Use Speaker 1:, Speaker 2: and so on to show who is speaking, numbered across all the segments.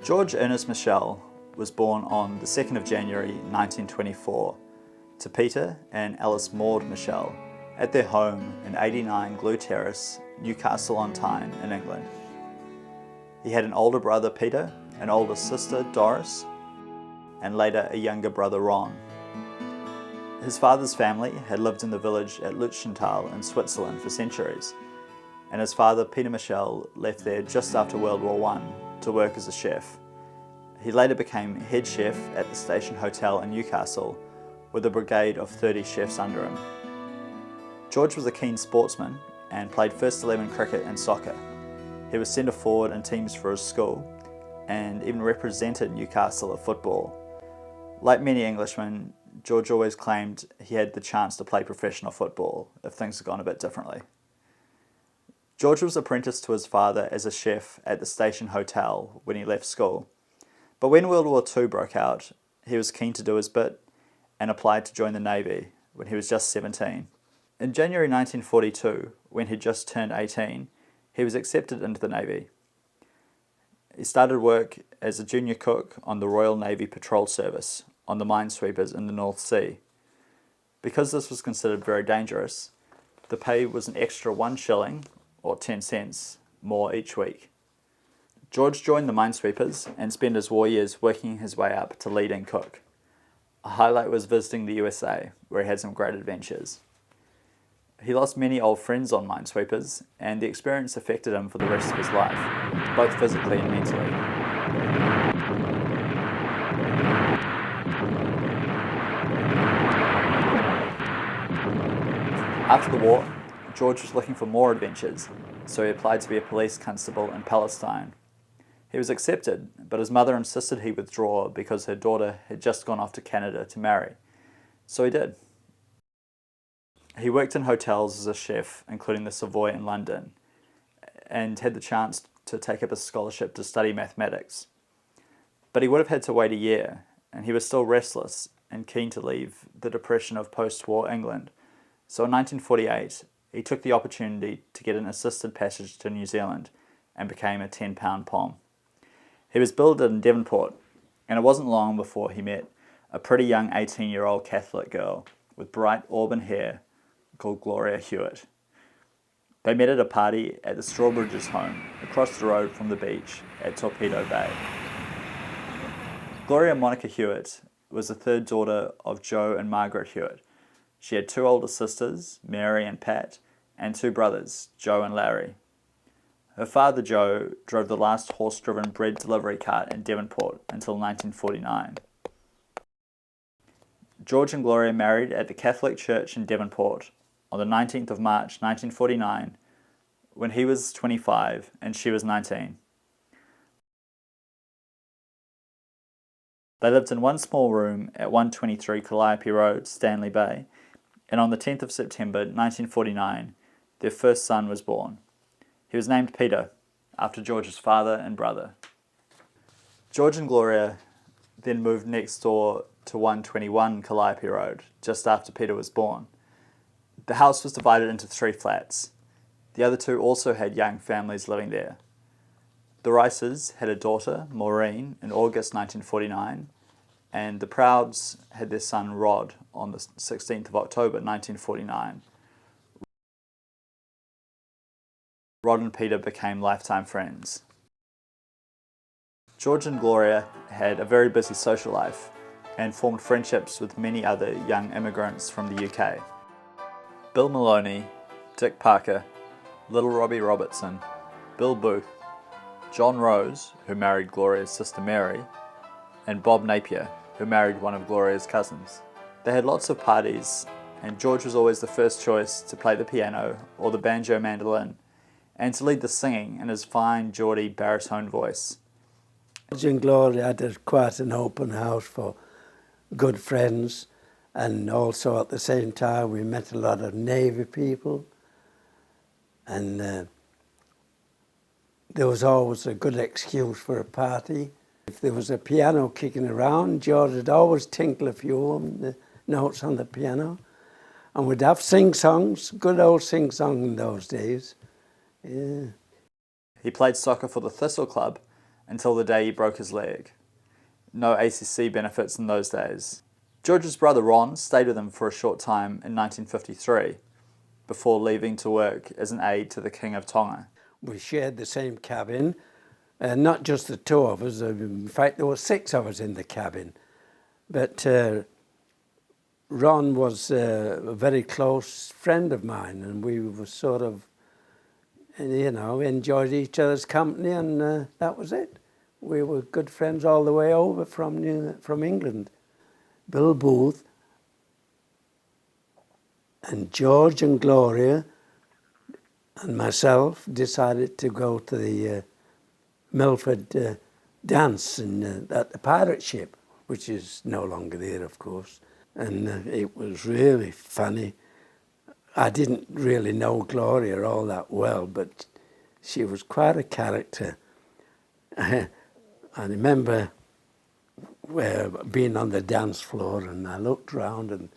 Speaker 1: George Ernest Michel was born on the 2nd of January 1924 to Peter and Alice Maud Michel at their home in 89 Glue Terrace, Newcastle-on-Tyne in England. He had an older brother Peter, an older sister Doris, and later a younger brother Ron. His father's family had lived in the village at Liechtental in Switzerland for centuries, and his father Peter Michel left there just after World War I to work as a chef. He later became head chef at the Station Hotel in Newcastle with a brigade of 30 chefs under him. George was a keen sportsman and played first 11 cricket and soccer. He was centre forward in teams for his school and even represented Newcastle at football. Like many Englishmen, George always claimed he had the chance to play professional football if things had gone a bit differently. George was apprenticed to his father as a chef at the Station Hotel when he left school. But when World War II broke out, he was keen to do his bit and applied to join the Navy when he was just 17. In January 1942, when he'd just turned 18, he was accepted into the Navy. He started work as a junior cook on the Royal Navy Patrol Service on the minesweepers in the North Sea. Because this was considered very dangerous, the pay was an extra 1 shilling, or 10 cents, more each week. George joined the minesweepers and spent his war years working his way up to leading cook. A highlight was visiting the USA, where he had some great adventures. He lost many old friends on minesweepers, and the experience affected him for the rest of his life, both physically and mentally. After the war, George was looking for more adventures, so he applied to be a police constable in Palestine. He was accepted, but his mother insisted he withdraw because her daughter had just gone off to Canada to marry. So he did. He worked in hotels as a chef, including the Savoy in London, and had the chance to take up a scholarship to study mathematics. But he would have had to wait a year, and he was still restless and keen to leave the depression of post-war England. So in 1948, he took the opportunity to get an assisted passage to New Zealand and became a 10-pound pom. He was billeted in Devonport, and it wasn't long before he met a pretty young 18-year-old Catholic girl with bright auburn hair called Gloria Hewitt. They met at a party at the Strawbridges home across the road from the beach at Torpedo Bay. Gloria Monica Hewitt was the third daughter of Joe and Margaret Hewitt. She had 2 older sisters, Mary and Pat, and 2 brothers, Joe and Larry. Her father, Joe, drove the last horse-driven bread delivery cart in Devonport until 1949. George and Gloria married at the Catholic Church in Devonport on the 19th of March 1949, when he was 25 and she was 19. They lived in one small room at 123 Calliope Road, Stanley Bay, and on the 10th of September 1949, their first son was born. He was named Peter, after George's father and brother. George and Gloria then moved next door to 121 Calliope Road, just after Peter was born. The house was divided into 3 flats. The other 2 also had young families living there. The Rices had a daughter, Maureen, in August 1949, and the Prouds had their son Rod on the 16th of October 1949. Rod and Peter became lifetime friends. George and Gloria had a very busy social life and formed friendships with many other young immigrants from the UK. Bill Maloney, Dick Parker, Little Robbie Robertson, Bill Booth, John Rose, who married Gloria's sister Mary, and Bob Napier, who married one of Gloria's cousins. They had lots of parties, and George was always the first choice to play the piano or the banjo-mandolin, and to lead the singing in his fine, Geordie baritone voice.
Speaker 2: George and Gloria had quite an open house for good friends, and also at the same time we met a lot of Navy people, and there was always a good excuse for a party. If there was a piano kicking around, George would always tinkle a few of the notes on the piano, and we'd have sing-songs, good old sing-song in those days. Yeah.
Speaker 1: He played soccer for the Thistle Club, until the day he broke his leg. No ACC benefits in those days. George's brother Ron stayed with him for a short time in 1953, before leaving to work as an aide to the King of Tonga.
Speaker 2: We shared the same cabin, and not just the two of us. In fact, there were 6 of us in the cabin. But Ron was a very close friend of mine, and we were sort of, enjoyed each other's company, and that was it. We were good friends all the way over from England. Bill Booth and George and Gloria and myself decided to go to the Milford dance at the pirate ship, which is no longer there, of course. And it was really funny. I didn't really know Gloria all that well, but she was quite a character. I remember being on the dance floor, and I looked round, and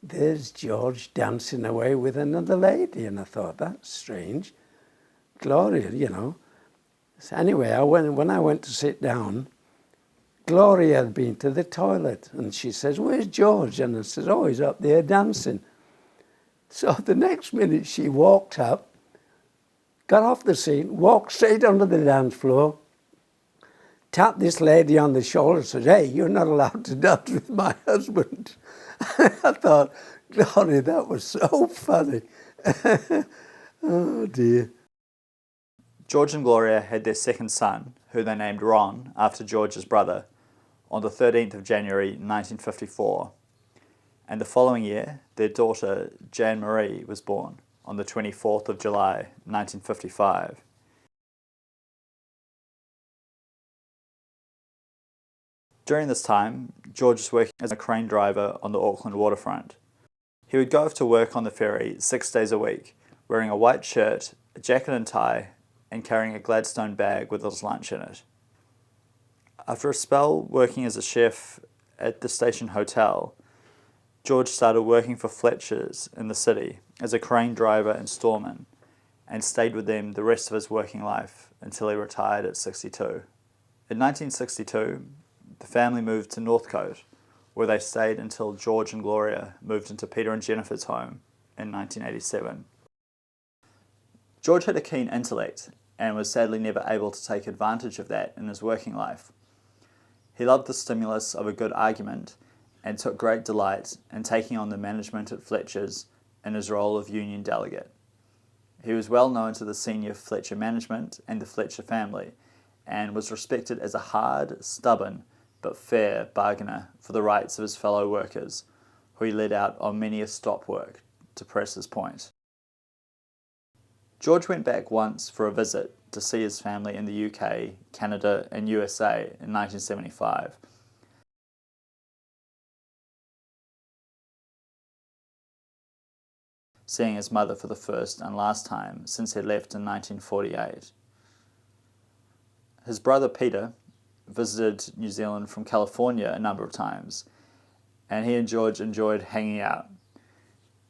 Speaker 2: there's George dancing away with another lady, and I thought, that's strange. Gloria, So anyway, when I went to sit down, Gloria had been to the toilet, and she says, "Where's George?" And I says, "Oh, he's up there dancing." So the next minute she walked up, got off the seat, walked straight onto the dance floor, tapped this lady on the shoulder and said, "Hey, you're not allowed to dance with my husband." I thought, Gloria, that was so funny. Oh dear.
Speaker 1: George and Gloria had their second son, who they named Ron, after George's brother, on the 13th of January 1954. And the following year, their daughter, Jeanne Marie, was born on the 24th of July 1955. During this time, George was working as a crane driver on the Auckland waterfront. He would go off to work on the ferry 6 days a week, wearing a white shirt, a jacket and tie, and carrying a Gladstone bag with his lunch in it. After a spell working as a chef at the station hotel, George started working for Fletcher's in the city as a crane driver and storeman, and stayed with them the rest of his working life until he retired at 62. In 1962, the family moved to Northcote, where they stayed until George and Gloria moved into Peter and Jennifer's home in 1987. George had a keen intellect and was sadly never able to take advantage of that in his working life. He loved the stimulus of a good argument and took great delight in taking on the management at Fletcher's in his role of union delegate. He was well known to the senior Fletcher management and the Fletcher family, and was respected as a hard, stubborn, but fair bargainer for the rights of his fellow workers, who he led out on many a stop work to press his point. George went back once for a visit to see his family in the UK, Canada and USA in 1975. Seeing his mother for the first and last time since he left in 1948. His brother Peter visited New Zealand from California a number of times, and he and George enjoyed hanging out.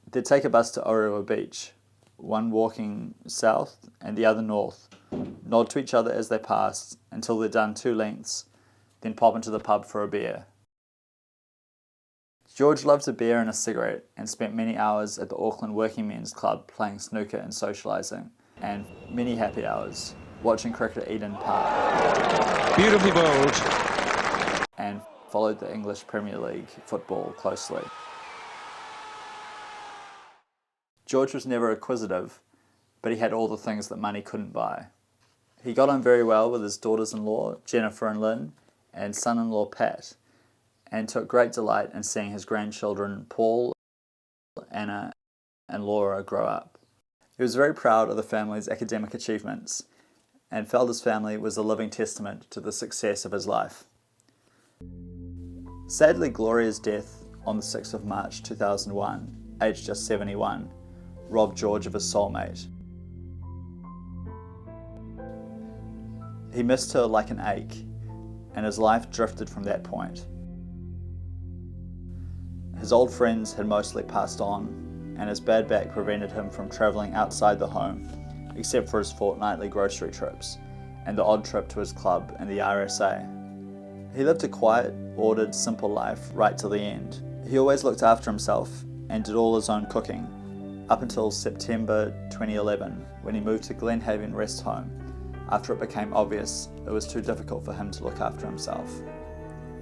Speaker 1: They'd take a bus to Orewa Beach, one walking south and the other north, nod to each other as they passed until they'd done 2 lengths, then pop into the pub for a beer. George loved a beer and a cigarette, and spent many hours at the Auckland Working Men's Club playing snooker and socialising, and many happy hours watching cricket at Eden Park.
Speaker 3: Beautifully bowled.
Speaker 1: And followed the English Premier League football closely. George was never acquisitive, but he had all the things that money couldn't buy. He got on very well with his daughters-in-law, Jennifer and Lynn, and son-in-law Pat, and took great delight in seeing his grandchildren Paul, Anna, and Laura grow up. He was very proud of the family's academic achievements, and felt his family was a living testament to the success of his life. Sadly, Gloria's death on the 6th of March 2001, aged just 71, robbed George of his soulmate. He missed her like an ache, and his life drifted from that point. His old friends had mostly passed on, and his bad back prevented him from travelling outside the home, except for his fortnightly grocery trips, and the odd trip to his club in the RSA. He lived a quiet, ordered, simple life right till the end. He always looked after himself and did all his own cooking, up until September 2011 when he moved to Glenhaven Rest Home after it became obvious it was too difficult for him to look after himself.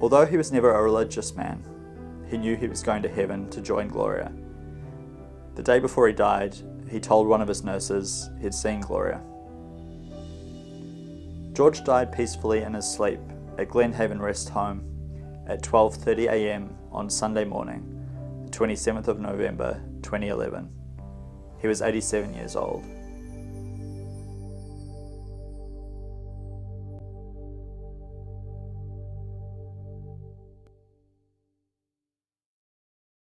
Speaker 1: Although he was never a religious man, he knew he was going to heaven to join Gloria. The day before he died, he told one of his nurses he'd seen Gloria. George died peacefully in his sleep at Glenhaven Rest Home at 12:30 a.m. on Sunday morning, the 27th of November 2011. He was 87 years old.